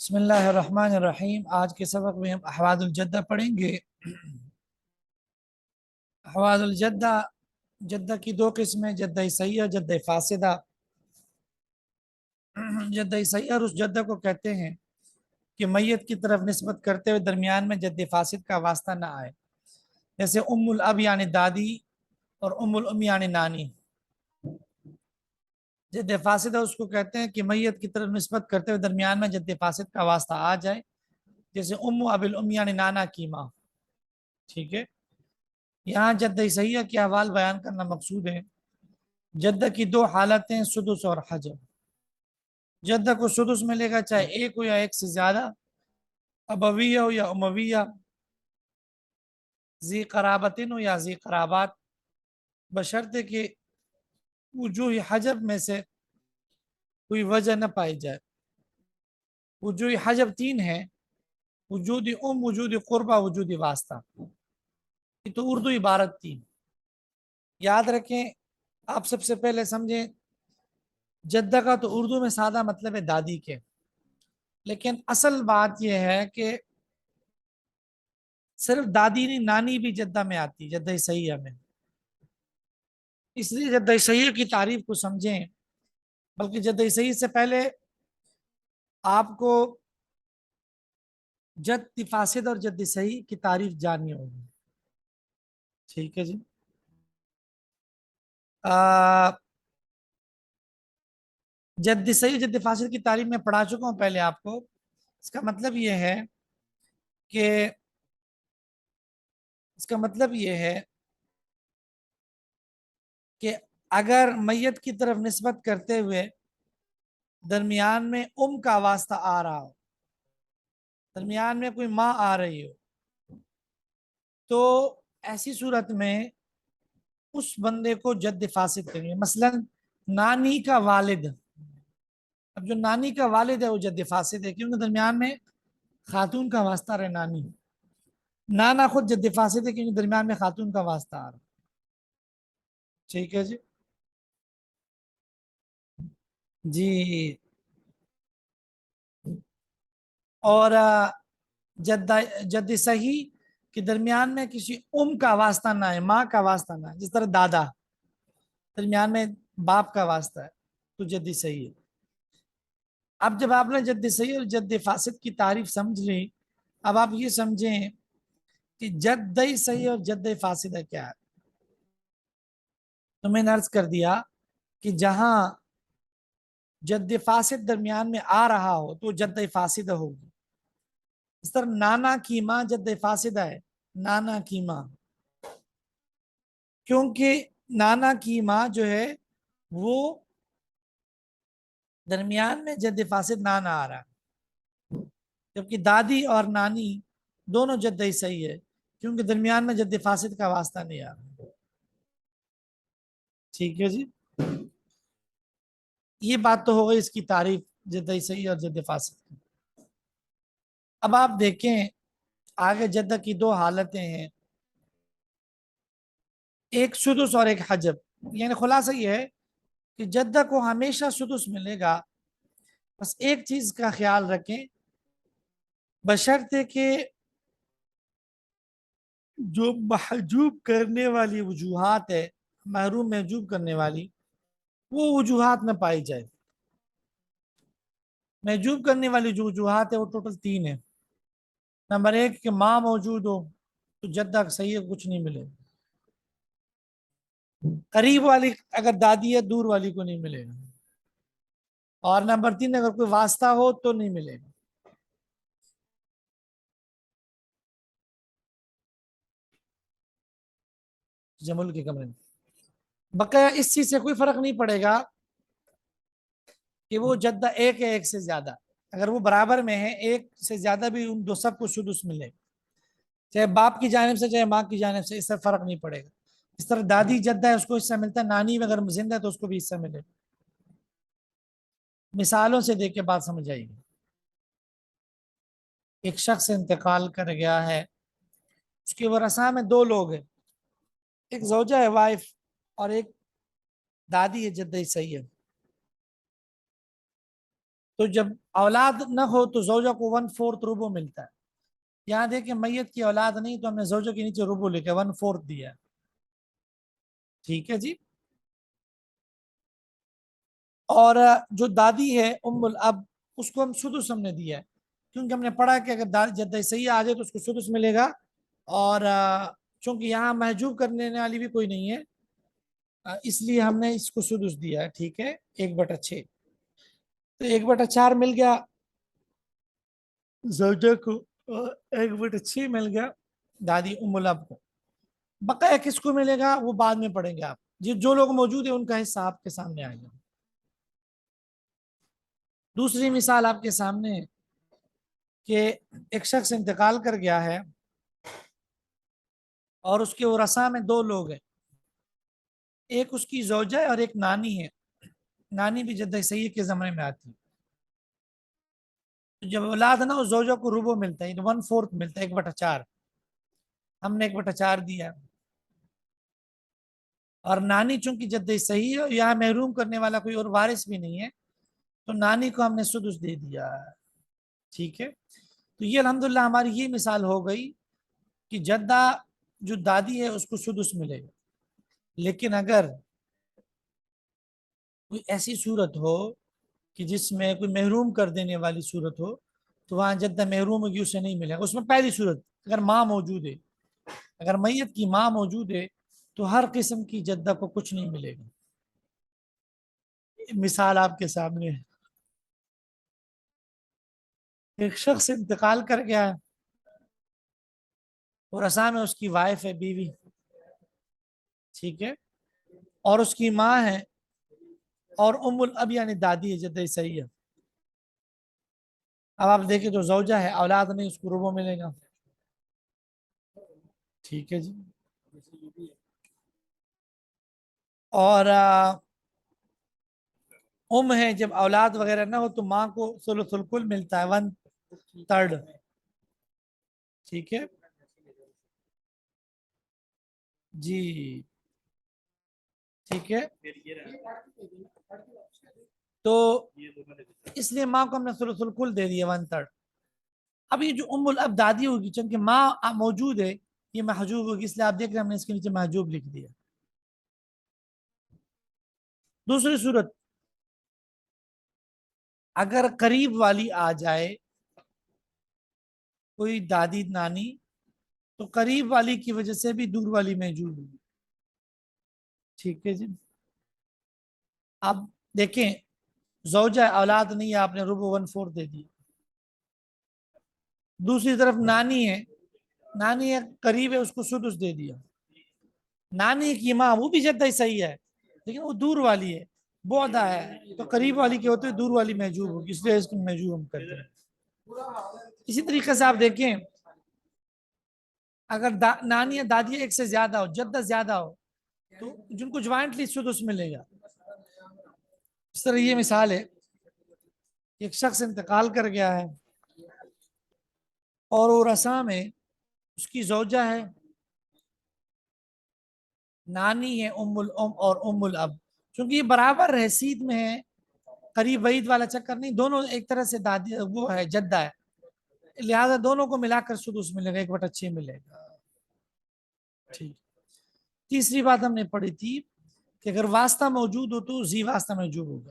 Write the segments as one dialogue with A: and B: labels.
A: بسم اللہ الرحمن الرحیم۔ آج کے سبق میں ہم احواد الجدہ پڑھیں گے۔ احواد الجدہ، جدہ کی دو قسمیں، جدہ صحیح اور جدہ فاسدہ۔ جدہ صحیح اور اس جدہ کو کہتے ہیں کہ میت کی طرف نسبت کرتے ہوئے درمیان میں جد فاسد کا واسطہ نہ آئے، جیسے ام الاب یعنی دادی اور ام الام یعنی نانی۔ جد فاسدہ اس کو کہتے ہیں کہ میت کی طرف نسبت کرتے ہوئے درمیان میں جد فاسد کا واسطہ آ جائے، جیسے ام اب الام یعنی نانا کی ماں۔ ٹھیک ہے، یہاں جدہ صحیحہ کے احوال بیان کرنا مقصود ہے۔ جدہ کی دو حالتیں سدس اور حجب۔ جدہ کو سدس ملے گا چاہے ایک ہو یا ایک سے زیادہ، ابویہ ہو یا امویہ، ذی قرابتن ہو یا ذی قرابات، بشرطے کہ وجوہ حجب میں سے کوئی وجہ نہ پائی جائے۔ وجوہ حجب تین ہیں: وجود وجود قربہ، وجود واسطہ۔ یہ تو اردو عبارت تھی، یاد رکھیں۔ آپ سب سے پہلے سمجھیں، جدہ کا تو اردو میں سادہ مطلب ہے دادی کے، لیکن اصل بات یہ ہے کہ صرف دادی نہیں، نانی بھی جدہ میں آتی، جدہ صحیحہ میں۔ اس لیے جدہ صحیحہ کی تعریف کو سمجھیں، بلکہ جدہ صحیح سے پہلے آپ کو جد فاسد اور جد صحیح کی تعریف جاننی ہوگی۔ ٹھیک ہے جی۔ جد صحیح جد فاسد کی تعریف میں پڑھا چکا ہوں پہلے آپ کو۔ اس کا مطلب یہ ہے کہ اگر میت کی طرف نسبت کرتے ہوئے درمیان میں ام کا واسطہ آ رہا ہو، درمیان میں کوئی ماں آ رہی ہو، تو ایسی صورت میں اس بندے کو جد فاسد کریں گے۔ مثلا نانی کا والد، اب جو نانی کا والد ہے وہ جد فاسد ہے، کیونکہ درمیان میں خاتون کا واسطہ رہے نانی۔ نانا خود جد فاسد ہے کیونکہ درمیان میں خاتون کا واسطہ آ رہا۔ ٹھیک ہے جی۔ جی، اور جد صحیح کے درمیان میں کسی ام کا واسطہ نہ ہے، ماں کا واسطہ نہ ہے، جس طرح دادا درمیان میں باپ کا واسطہ ہے، تو جد صحیح ہے۔ اب جب آپ نے جد صحیح اور جد فاسد کی تعریف سمجھ لی، اب آپ یہ سمجھیں کہ جد صحیح اور جد فاسد کیا ہے۔ تو میں نے عرض کر دیا کہ جہاں جد فاسد درمیان میں آ رہا ہو تو جد فاسد ہوگی۔ اس طرح نانا کی ماں جد فاسد ہے، نانا کی ماں، کیونکہ نانا کی ماں جو ہے وہ درمیان میں جد فاسد نانا آ رہا ہے، جبکہ دادی اور نانی دونوں جد صحیح ہے، کیونکہ درمیان میں جد فاسد کا واسطہ نہیں آ رہا۔ ٹھیک ہے جی۔ یہ بات تو ہو گئی اس کی تعریف جد صحیح اور جد فاسد کی۔ اب آپ دیکھیں آگے جدہ کی دو حالتیں ہیں، ایک سدس اور ایک حجب۔ یعنی خلاصہ یہ ہے کہ جدہ کو ہمیشہ سدس ملے گا، بس ایک چیز کا خیال رکھیں، بشرطے کہ جو محجوب کرنے والی وجوہات ہے، محروم محجوب کرنے والی، وہ وجوہات میں پائی جائے۔ محجوب کرنے والی جو وجوہات ہے وہ ٹوٹل تین ہیں۔ نمبر ایک کہ ماں موجود ہو تو جدہ صحیح کچھ نہیں ملے، قریب والی اگر دادی ہے دور والی کو نہیں ملے گا، اور نمبر تین اگر کوئی واسطہ ہو تو نہیں ملے گا۔ جمل کے کمرے میں بقیہ اس چیز سے کوئی فرق نہیں پڑے گا کہ وہ جدہ ایک ہے ایک سے زیادہ، اگر وہ برابر میں ہے ایک سے زیادہ بھی ان دو سب کو سدس ملے، چاہے باپ کی جانب سے چاہے ماں کی جانب سے، اس سے فرق نہیں پڑے گا۔ اس طرح دادی جدہ ہے اس کو حصہ ملتا ہے، نانی اگر زندہ ہے تو اس کو بھی حصہ ملے گا۔ مثالوں سے دیکھ کے بات سمجھ آئے گی۔ ایک شخص انتقال کر گیا ہے، اس کے ورثاء میں دو لوگ ہیں، ایک زوجہ ہے وائف، اور ایک دادی ہے جدہ صحیح ہے۔ تو جب اولاد نہ ہو تو زوجہ کو 1/4 ربو ملتا ہے. یہاں دیکھیں میت کی اولاد نہیں تو ہم نے زوجہ کے نیچے ربو لے کے 1/4 دیا ہے. ٹھیک ہے جی. اور جو دادی ہے ام الاب اس کو ہم سدس ہم نے دیا ہے کیونکہ ہم نے پڑھا کہ اگر جد صحیح آ جائے تو اس کو سدس ملے گا. اور چونکہ یہاں محجوب کرنے والی بھی کوئی نہیں ہے اس لیے ہم نے اس کو سدس دیا ہے. ٹھیک ہے 1/6. تو 1/4 مل گیا زوجہ کو, 1/6 مل گیا دادی ام الاب کو. بقیہ کس کو ملے گا وہ بعد میں پڑھیں گے آپ. جو لوگ موجود ہیں ان کا حصہ آپ کے سامنے آئے گا. دوسری مثال آپ کے سامنے ہے کہ ایک شخص انتقال کر گیا ہے اور اس کے ورثاء میں 2 لوگ ہیں. ایک اس کی زوجہ ہے اور ایک نانی ہے. نانی بھی جد صحیح کے زمانے میں آتی ہے. جب اولاد نا اس زوجہ کو ربو ملتا ہے 1/4 ملتا ہے 1/4. ہم نے 1/4 دیا. اور نانی چونکہ جد صحیح ہے یہاں محروم کرنے والا کوئی اور وارث بھی نہیں ہے تو نانی کو ہم نے سدس دے دیا. ٹھیک ہے. تو یہ الحمدللہ ہماری یہ مثال ہو گئی کہ جدہ جو دادی ہے اس کو سدس ملے گا. لیکن اگر کوئی ایسی صورت ہو کہ جس میں کوئی محروم کر دینے والی صورت ہو تو وہاں جدہ محروم ہوگی اسے نہیں ملے گا. اس میں پہلی صورت اگر ماں موجود ہے, اگر میت کی ماں موجود ہے تو ہر قسم کی جدہ کو کچھ نہیں ملے گا. مثال آپ کے سامنے ہے. ایک شخص انتقال کر گیا ہے اور اصل میں اس کی وائف ہے, بیوی. ٹھیک ہے. اور اس کی ماں ہے اور ام الاب یعنی دادی ہے جد صحیح ہے. اب آپ دیکھیں جو زوجہ ہے اولاد نہیں اس کو ربو ملے گا. ٹھیک ہے جی. اور ام ہے جب اولاد وغیرہ نہ ہو تو ماں کو ثلث الکل ملتا ہے 1/3. ٹھیک ہے جی. ٹھیک ہے. تو اس لیے ماں کو ہم نے ثلث الکل دے دیا 1/3. اب یہ جو ام الاب دادی ہوگی چونکہ ماں موجود ہے یہ محجوب ہوگی اس لیے آپ دیکھ رہے ہیں ہم نے اس کے نیچے محجوب لکھ دیا. دوسری صورت اگر قریب والی آ جائے کوئی دادی نانی تو قریب والی کی وجہ سے بھی دور والی محجوب ہوگی. ٹھیک ہے جی. اب دیکھیں زوجہ اولاد نہیں ہے آپ نے ربع 1/4 دے دی. دوسری طرف نانی ہے, نانی ہے قریب ہے اس کو سدس دے دیا. نانی کی ماں وہ بھی جدہ صحیح ہے لیکن وہ دور والی ہے بودا ہے تو قریب والی کے ہوتے دور والی محجوب ہوگی اس لیے اس کو محجوب ہم کرتے ہیں. اسی طریقے سے آپ دیکھیں اگر نانی یا دادی ایک سے زیادہ ہو جدہ زیادہ ہو تو جن کو جوائنٹلی سدس ملے گا. اس طرح یہ مثال ہے ایک شخص انتقال کر گیا ہے اور وہ رسا میں اس کی زوجہ ہے, نانی ہے ام الام اور ام الاب. چونکہ یہ برابر حیثیت میں ہے قریب بعید والا چکر نہیں, دونوں ایک طرح سے دادی وہ ہے جدہ ہے لہذا دونوں کو ملا کر سدس ملے گا 1/6 ملے گا. ٹھیک. تیسری بات ہم نے پڑھی تھی کہ اگر واسطہ موجود ہو تو زی واسطہ موجود ہوگا.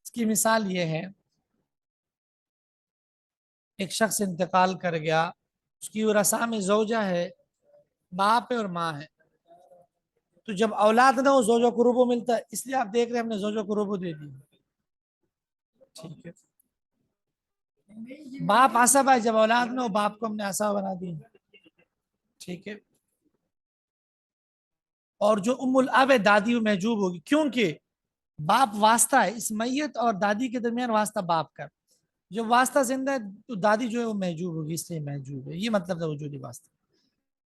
A: اس کی مثال یہ ہے ایک شخص انتقال کر گیا اس کی ورثاء میں زوجہ ہے, باپ ہے اور ماں ہے. تو جب اولاد نہ ہو زوجہ کو ربع ملتا ہے اس لیے آپ دیکھ رہے ہیں ہم نے زوجہ کو ربع دے دی. ٹھیک ہے. باپ عصب ہے جب اولاد نہ ہو باپ کو ہم نے عصا بنا دی. ٹھیک ہے. اور جو ام الاب ہے دادی وہ محجوب ہوگی کیونکہ باپ واسطہ ہے اس میت اور دادی کے درمیان واسطہ باپ کا. جو واسطہ زندہ ہے تو دادی جو ہے وہ محجوب ہوگی اس لیے محجوب ہے. یہ مطلب ہے وجودی واسطہ.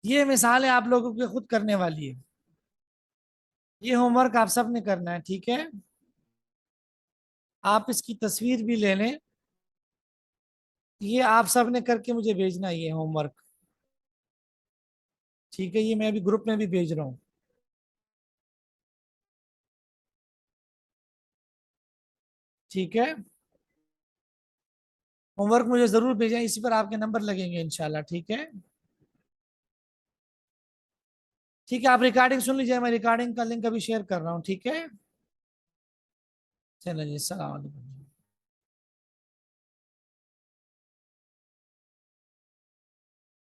A: یہ مثالیں آپ لوگوں کے خود کرنے والی ہے. یہ ہوم ورک آپ سب نے کرنا ہے. ٹھیک ہے. آپ اس کی تصویر بھی لے لیں. یہ آپ سب نے کر کے مجھے بھیجنا ہے یہ ہوم ورک. ٹھیک ہے. یہ میں ابھی گروپ میں بھی بھیج رہا ہوں. ٹھیک ہے. ہوم ورک مجھے ضرور بھیجیں، اسی پر آپ کے نمبر لگیں گے انشاءاللہ، ٹھیک ہے؟ ٹھیک ہے، آپ ریکارڈنگ سن لیجیے، میں ریکارڈنگ کا لنک ابھی شیئر کر رہا ہوں، ٹھیک ہے؟ چلیں جی، السلام علیکم۔